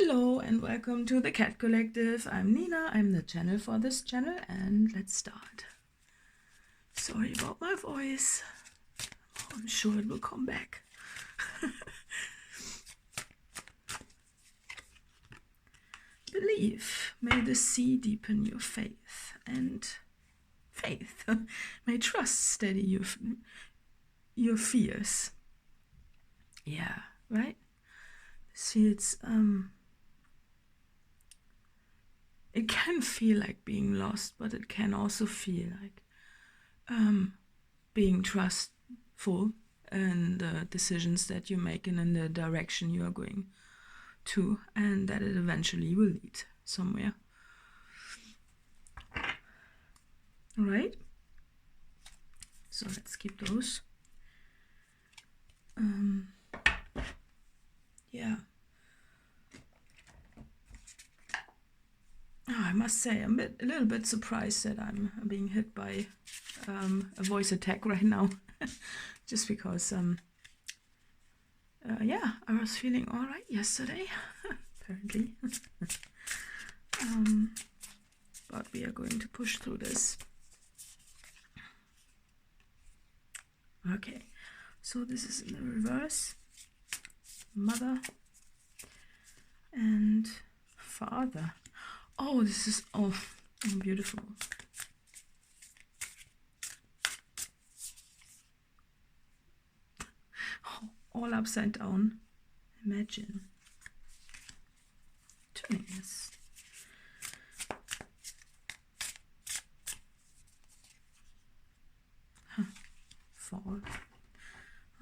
Hello and welcome to the Cat Collective. I'm Nina, I'm the channel for this channel, and let's start. Sorry about my voice. I'm sure it will come back. Believe, may the sea deepen your faith, and faith may trust steady your fears. Yeah, right? This feels, it can feel like being lost, but it can also feel like being trustful in the decisions that you make and in the direction you are going to, and that it eventually will lead somewhere. All right, so let's keep those. Yeah. Oh, I must say, I'm a little bit surprised that I'm being hit by a voice attack right now. Just because, yeah, I was feeling all right yesterday, apparently. But we are going to push through this. Okay, so this is in the reverse. Mother and father. Oh, this is, oh beautiful. Oh, all upside down. Imagine. Turning this. Huh. Fall.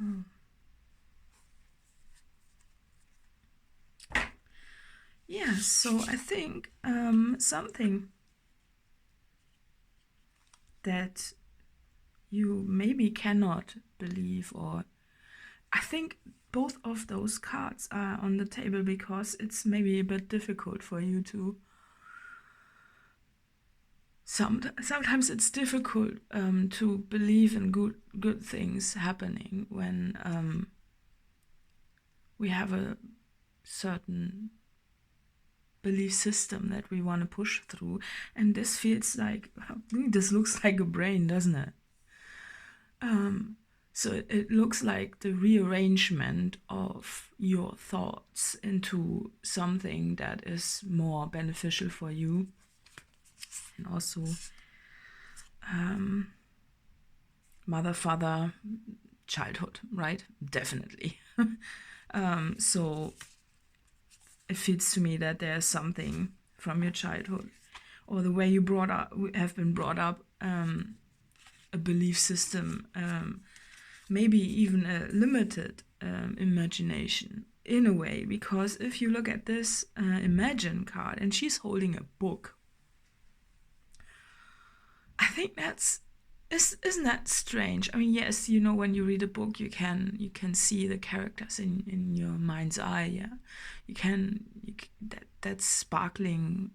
Oh. Yeah, so I think something that you maybe cannot believe, or I think both of those cards are on the table because it's maybe a bit difficult for you to sometimes it's difficult to believe in good things happening when we have a certain belief system that we want to push through, and this feels like, this looks like a brain, doesn't it? So it looks like the rearrangement of your thoughts into something that is more beneficial for you, and also mother, father, childhood, right? Definitely. So it feels to me that there's something from your childhood or the way you have been brought up, a belief system, maybe even a limited imagination in a way, because if you look at this Imagine card and she's holding a book, I think isn't that strange? I mean, yes, you know, when you read a book, you can see the characters in your mind's eye. Yeah, you can that's sparkling,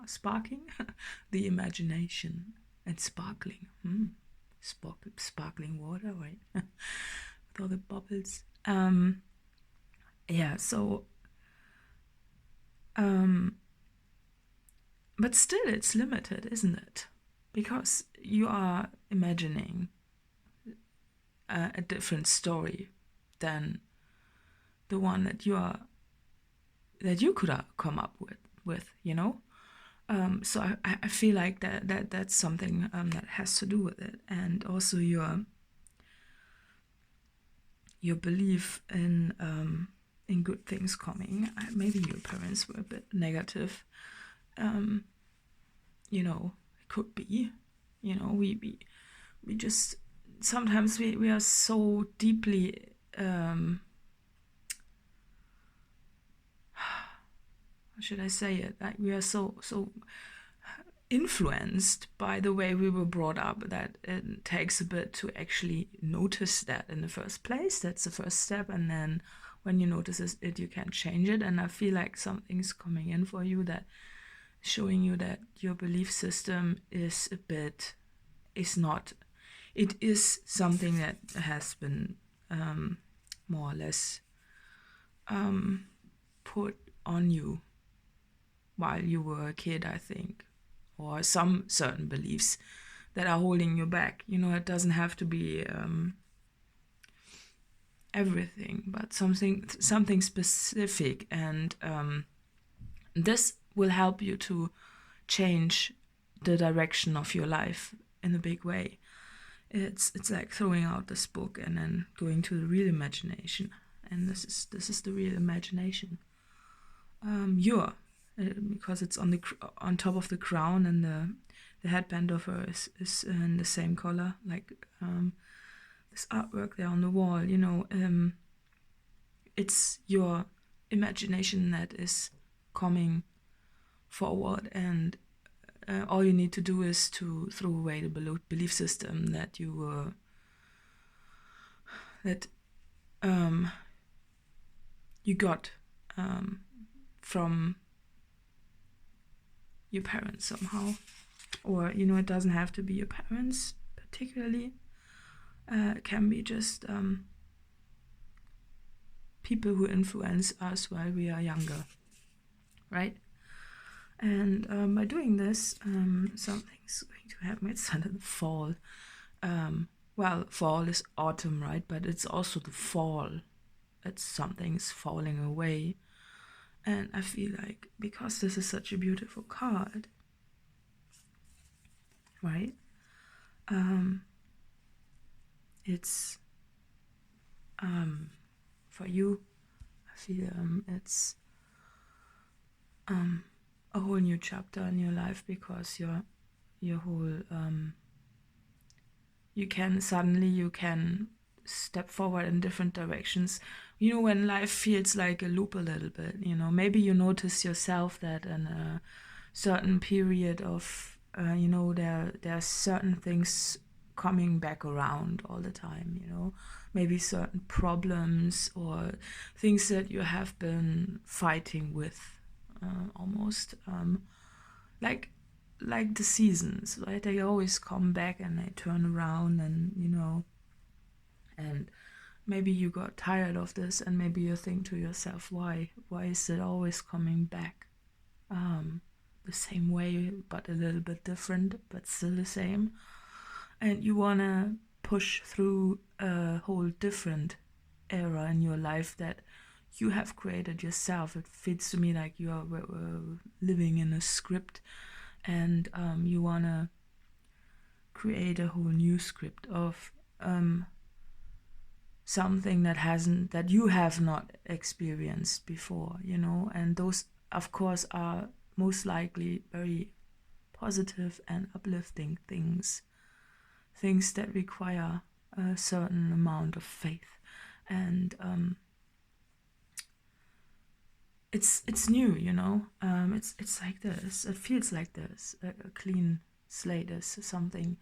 sparking the imagination and sparkling. Sparkling water, right? With all the bubbles. Yeah. So, but still, it's limited, isn't it? Because you are imagining a different story than the one that you could come up with, you know. So I feel like that's something that has to do with it, and also your belief in good things coming. Maybe your parents were a bit negative. You know, it could be. You know, we just sometimes we are so deeply how should I say it? Like we are so influenced by the way we were brought up that it takes a bit to actually notice that in the first place. That's the first step, and then when you notice it, you can change it. And I feel like something's coming in for you that showing you that your belief system is it is something that has been more or less put on you while you were a kid, I think, or some certain beliefs that are holding you back. It doesn't have to be everything, but something specific, and this will help you to change the direction of your life in a big way. It's like throwing out this book and then going to the real imagination, and this is the real imagination. Because it's on top of the crown, and the headband of her is in the same color, like this artwork there on the wall. It's your imagination that is coming forward, and all you need to do is to throw away the belief system that you got from your parents somehow, or it doesn't have to be your parents particularly. It can be just people who influence us while we are younger, right? And by doing this, something's going to happen. It's under the fall. Well, fall is autumn, right? But it's also the fall. It's something's falling away. And I feel like, because this is such a beautiful card, right? It's for you, I feel it's a whole new chapter in your life, because your whole you can step forward in different directions. When life feels like a loop a little bit, maybe you notice yourself that in a certain period of there are certain things coming back around all the time, maybe certain problems or things that you have been fighting with, almost like the seasons, right? They always come back and they turn around, and and maybe you got tired of this, and maybe you think to yourself, why is it always coming back the same way, but a little bit different, but still the same? And you want to push through a whole different era in your life that you have created yourself. It feels to me like you are living in a script, and you want to create a whole new script of something that you have not experienced before, and those, of course, are most likely very positive and uplifting things that require a certain amount of faith, and it's new, it's like this. It feels like this. A clean slate is something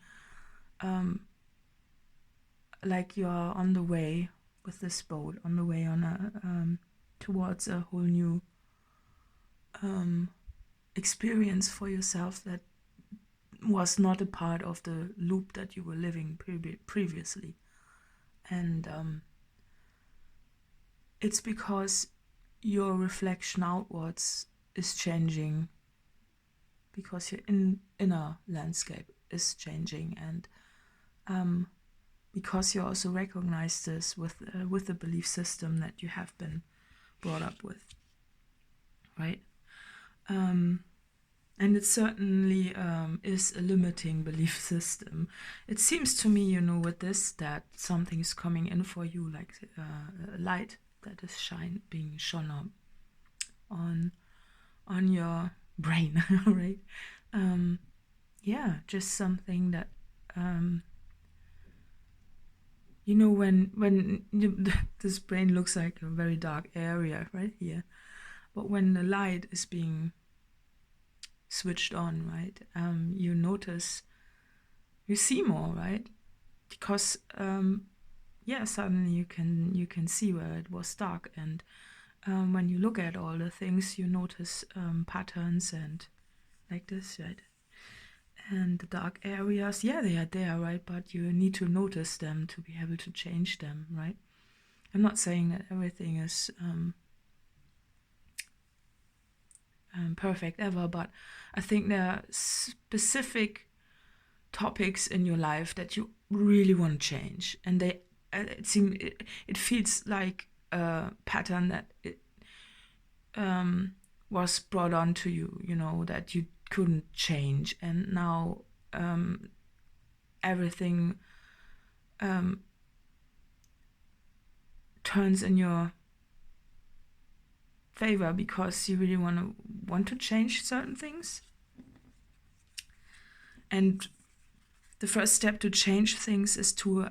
like you're on the way with this boat, on the way on towards a whole new experience for yourself that was not a part of the loop that you were living previously. And it's because your reflection outwards is changing, because your inner landscape is changing, and because you also recognize this with the belief system that you have been brought up with, right? And it certainly is a limiting belief system. It seems to me, with this, that something is coming in for you, like a light that is being shone up on your brain, right? Just something that when this brain looks like a very dark area right here, but when the light is being switched on, right, you notice, you see more, right? Because suddenly you can see where it was dark, and when you look at all the things, you notice patterns and like this, right? And the dark areas, they are there, right? But you need to notice them to be able to change them, right? I'm not saying that everything is perfect ever, but I think there are specific topics in your life that you really want to change, and it feels like a pattern that was brought onto you, that you couldn't change, and now everything turns in your favor because you really want to change certain things. And the first step to change things is to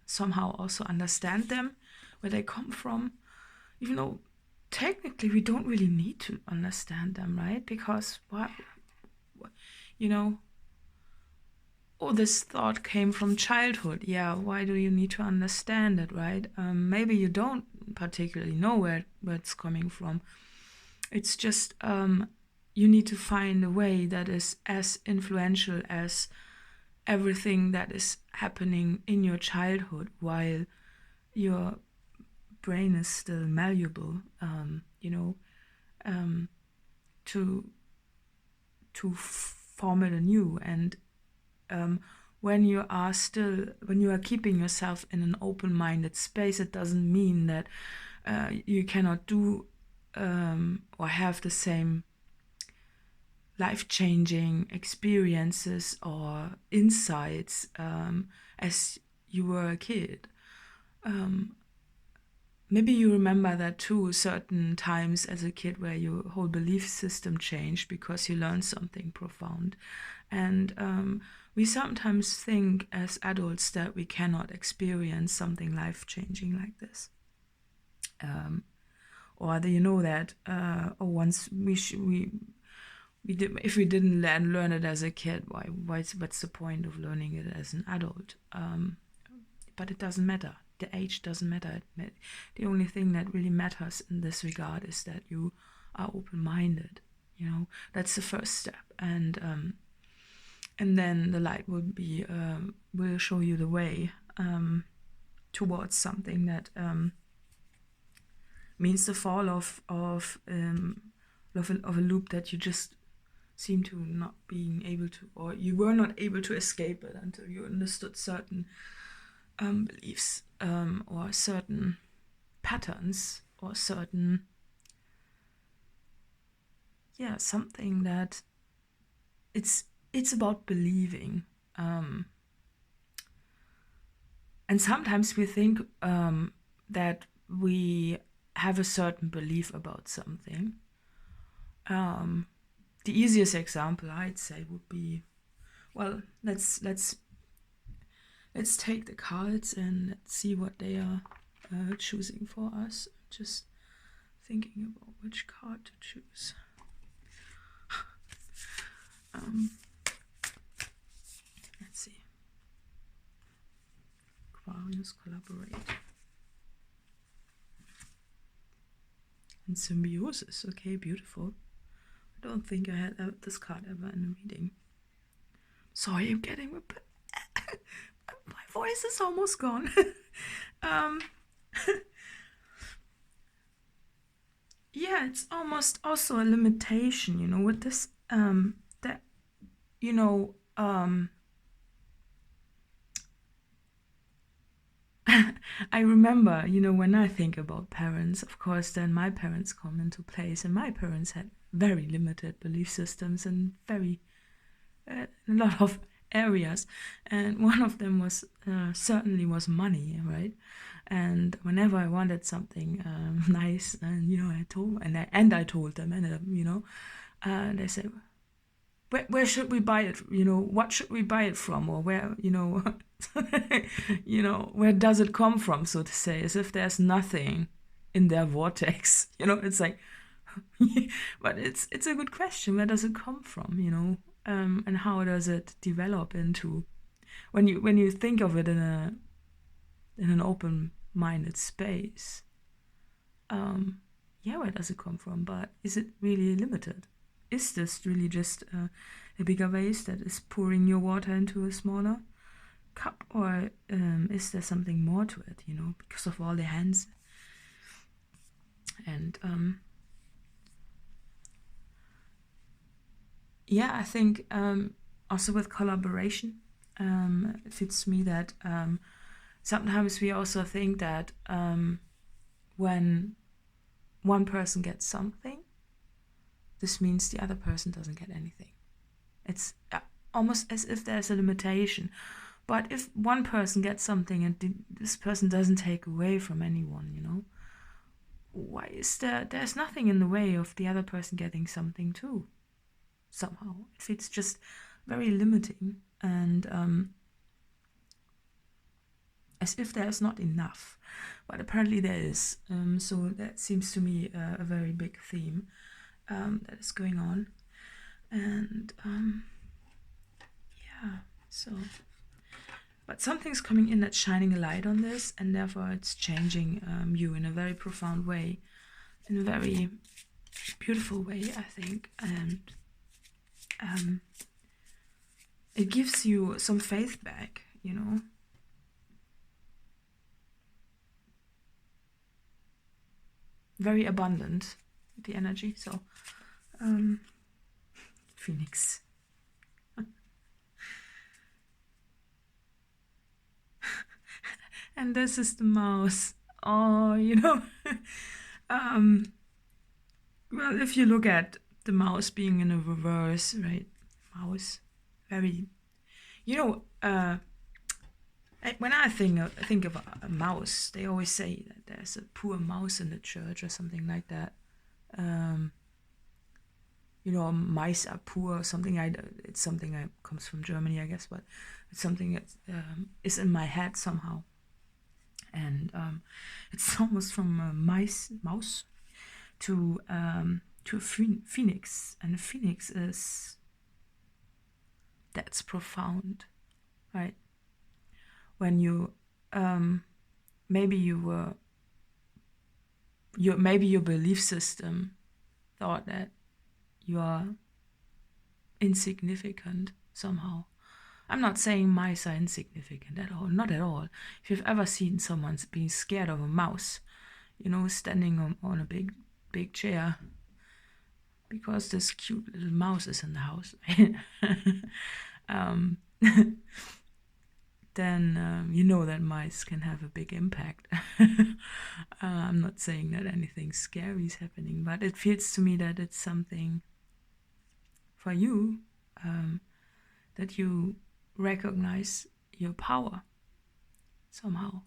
somehow also understand them, where they come from, even though technically we don't really need to understand them, right? Because this thought came from childhood. Yeah, why do you need to understand it, right? Maybe you don't particularly know where it's coming from. It's just you need to find a way that is as influential as everything that is happening in your childhood while your brain is still malleable, to form it anew. And when you are keeping yourself in an open-minded space, it doesn't mean that you cannot do or have the same life-changing experiences or insights as you were a kid. Maybe you remember that too, certain times as a kid where your whole belief system changed because you learned something profound. And we sometimes think as adults that we cannot experience something life-changing like this. Or do you know that once if we didn't learn it as a kid, what's the point of learning it as an adult? But it doesn't matter. The age doesn't matter. The only thing that really matters in this regard is that you are open-minded. That's the first step, and then the light will show you the way towards something that means the fall of a loop that you just seem to not being able to, or you were not able to escape it until you understood certain beliefs or certain patterns or certain something that it's about believing, and sometimes we think that we have a certain belief about something. The easiest example I'd say would be, well, let's take the cards and let's see what they are choosing for us. Just thinking about which card to choose. Let's see. Aquarius, collaborate. And symbiosis. Okay, beautiful. I don't think I had this card ever in a reading. Sorry, I'm getting a bit... My voice is almost gone. It's almost also a limitation, with this, that, I remember, when I think about parents, of course, then my parents come into place, and my parents had very limited belief systems and very, a lot of areas, and one of them was certainly was money, right? And whenever I wanted something nice, and I told them, and they said, where should we buy it? What should we buy it from, or where, where does it come from, so to say, as if there's nothing in their vortex. It's like, but it's a good question. Where does it come from? And how does it develop into, when you think of it in an open-minded space? Where does it come from? But is it really limited? Is this really just a bigger vase that is pouring your water into a smaller cup, or is there something more to it? Because of all the hands. And yeah, I think also with collaboration, it feels to me that sometimes we also think that when one person gets something, this means the other person doesn't get anything. It's almost as if there's a limitation. But if one person gets something and this person doesn't take away from anyone, why is there's nothing in the way of the other person getting something too, somehow. If it's just very limiting and as if there's not enough. But apparently there is. So that seems to me a very big theme that is going on. And yeah, so. But something's coming in that's shining a light on this, and therefore it's changing you in a very profound way, in a very beautiful way, I think. And it gives you some faith back, Very abundant, the energy. So, Phoenix. And this is the mouse. Oh, well, if you look at the mouse being in a reverse, right? Mouse, very, when I think of a mouse, they always say that there's a poor mouse in the church or something like that. Mice are poor or something. It's something that comes from Germany, I guess, but it's something that is in my head somehow. And it's almost from a mouse to a phoenix, and a phoenix that's profound, right? When you maybe your belief system thought that you are insignificant somehow. I'm not saying mice are insignificant at all, not at all. If you've ever seen someone being scared of a mouse, standing on a big chair because this cute little mouse is in the house, then you know that mice can have a big impact. I'm not saying that anything scary is happening, but it feels to me that it's something for you, that you recognize your power somehow.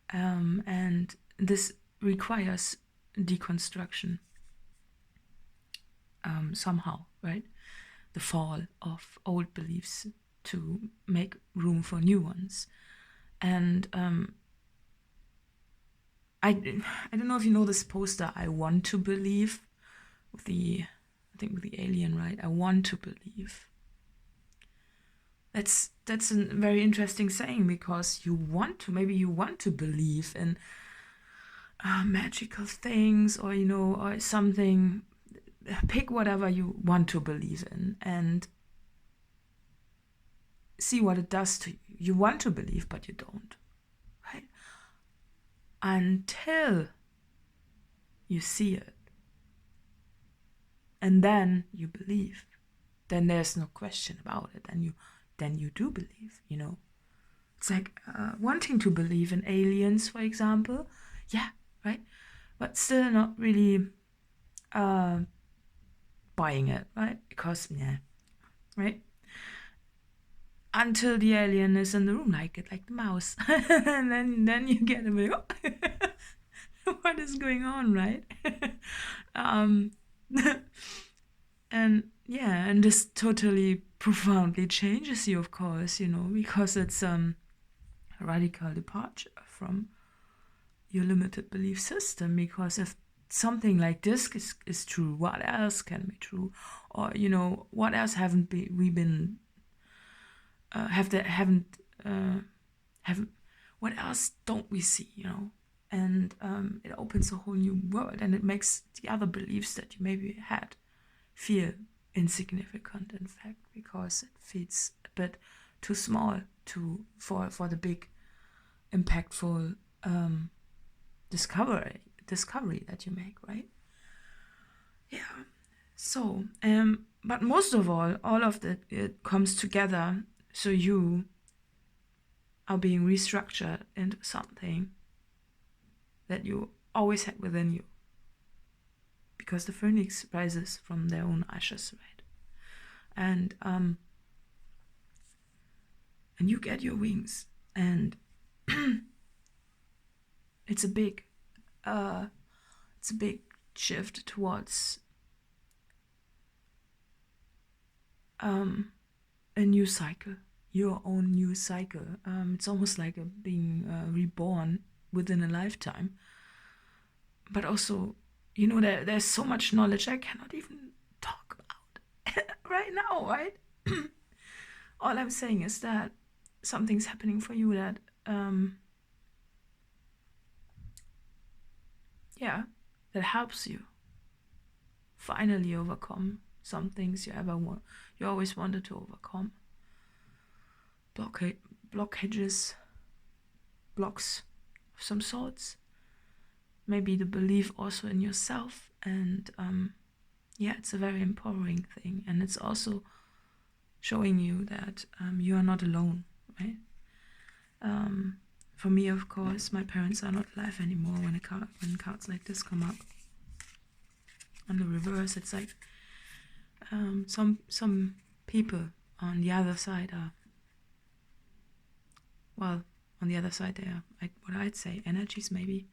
And this requires deconstruction somehow, right? The fall of old beliefs to make room for new ones. And I don't know if you know this poster, I Want to Believe, with the alien, right? I want to believe. That's a very interesting saying, because maybe you want to believe in magical things, or or something. Pick whatever you want to believe in and see what it does to you. You want to believe, but you don't, right? Until you see it, and then you believe. Then there's no question about it. Then you do believe. It's like wanting to believe in aliens, for example. Yeah, right. But still not really buying it, right? Because right. Until the alien is in the room, like the mouse, and then you get a bit, what is going on, right? And this totally profoundly changes you, of course, because it's a radical departure from your limited belief system. Because if something like this is true, what else can be true? Or what else haven't we been what else don't we see, and it opens a whole new world, and it makes the other beliefs that you maybe had feel insignificant, in fact, because it feels a bit too small for the big impactful discovery that you make, right? Yeah. So, but most of all of that, it comes together, so you are being restructured into something that you always had within you. Because the phoenix rises from their own ashes, right? And you get your wings, and it's a big shift towards a new cycle, your own new cycle. It's almost like being reborn within a lifetime. But also, there's so much knowledge I cannot even talk about right now, right? All I'm saying is that something's happening for you that, that helps you finally overcome some things you always wanted to overcome. Blockages, blocks of some sorts. Maybe the belief also in yourself, and it's a very empowering thing, and it's also showing you that you are not alone, right? For me, of course, my parents are not alive anymore when cards like this come up. On the reverse, it's like some people on the other side are, well, on the other side they are, what I'd say, energies maybe.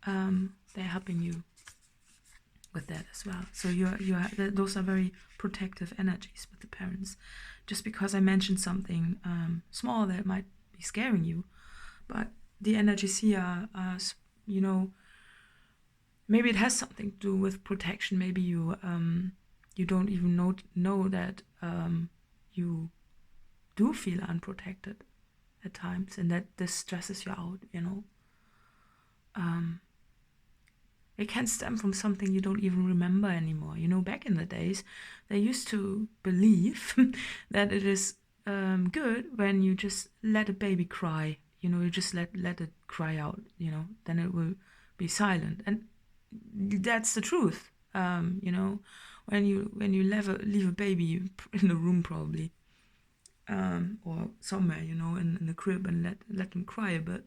They're helping you with that as well. So those are very protective energies with the parents. Just because I mentioned something small that might be scaring you, but the energies here are, maybe it has something to do with protection. Maybe you don't even know that you do feel unprotected at times, and that this stresses you out. It can stem from something you don't even remember anymore. Back in the days, they used to believe that it is good when you just let a baby cry. You just let it cry out. Then it will be silent, and that's the truth. When you leave a baby in the room probably, or somewhere, in the crib, and let them cry a bit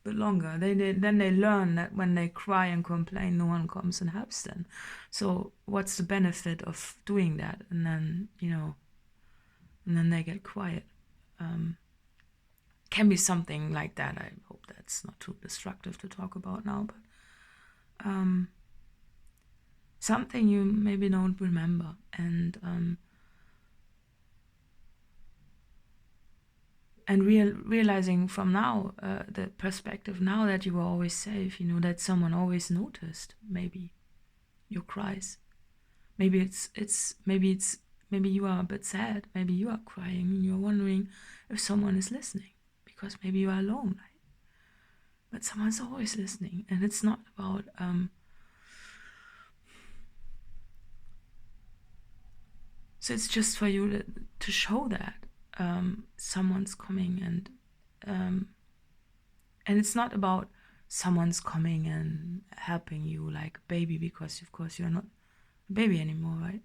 longer, then they learn that when they cry and complain, no one comes and helps them. So what's the benefit of doing that? And then and then they get quiet. Can be something like that. I hope that's not too destructive to talk about now, but something you maybe don't remember, and realizing from now, the perspective now, that you were always safe, that someone always noticed maybe your cries. Maybe maybe you are a bit sad, maybe you are crying, and you're wondering if someone is listening, because maybe you are alone, right? But someone's always listening, and it's not about so it's just for you to show that someone's coming, and it's not about someone's coming and helping you like a baby, because of course you're not a baby anymore, right?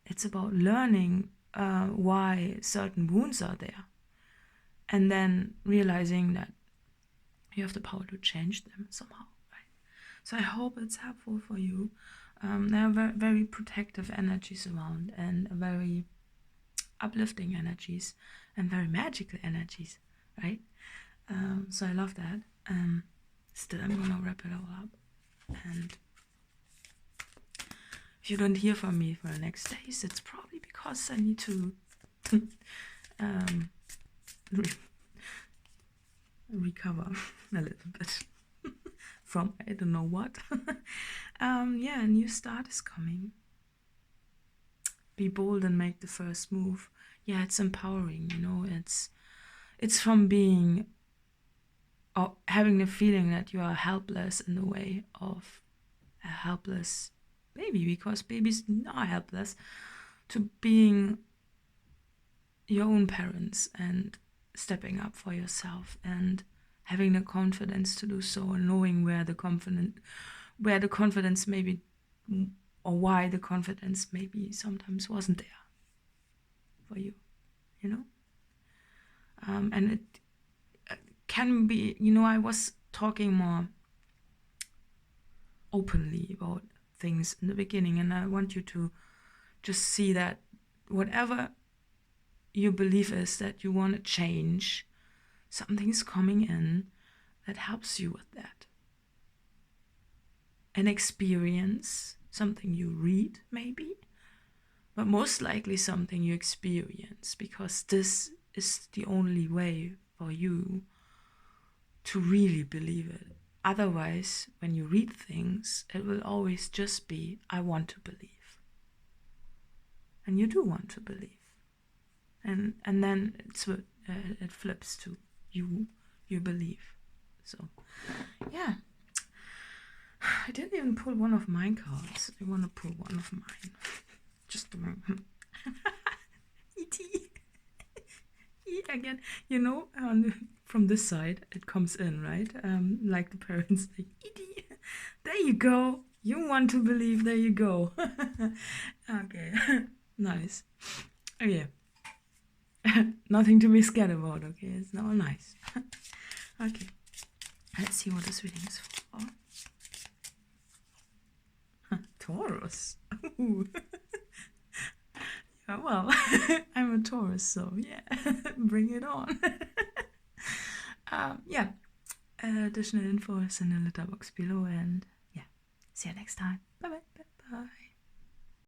It's about learning why certain wounds are there, and then realizing that you have the power to change them somehow, right? So I hope it's helpful for you. There are very, very protective energies around, and very uplifting energies, and very magical energies, right? So I love that. Still, I'm gonna wrap it all up, and if you don't hear from me for the next days, it's probably because I need to recover a little bit from I don't know what. A new start is coming. Be bold and make the first move. Yeah, it's empowering, it's from being, or having the feeling that you are helpless in the way of a helpless baby, because babies are helpless, to being your own parents and stepping up for yourself, and having the confidence to do so, and knowing where the confidence maybe or why the confidence maybe sometimes wasn't there for you, you know? And it can be, I was talking more openly about things in the beginning, and I want you to just see that whatever your belief is that you want to change, something's coming in that helps you with that. An experience, something you read maybe, but most likely something you experience, because this is the only way for you to really believe it. Otherwise, when you read things, it will always just be, I want to believe. And you do want to believe. And then it flips to you believe. So, yeah. I didn't even pull one of my cards. I want to pull one of mine. Just a moment. E.T. Again, from this side, it comes in, right? Like the parents, like, E.T. There you go. You want to believe. There you go. Okay. Nice. Okay. Nothing to be scared about, okay? It's not nice. Okay. Let's see what this reading is for. Taurus. Ooh. Yeah, well, I'm a Taurus, so yeah, bring it on. Yeah, additional info is in the letter box below, and yeah, see you next time.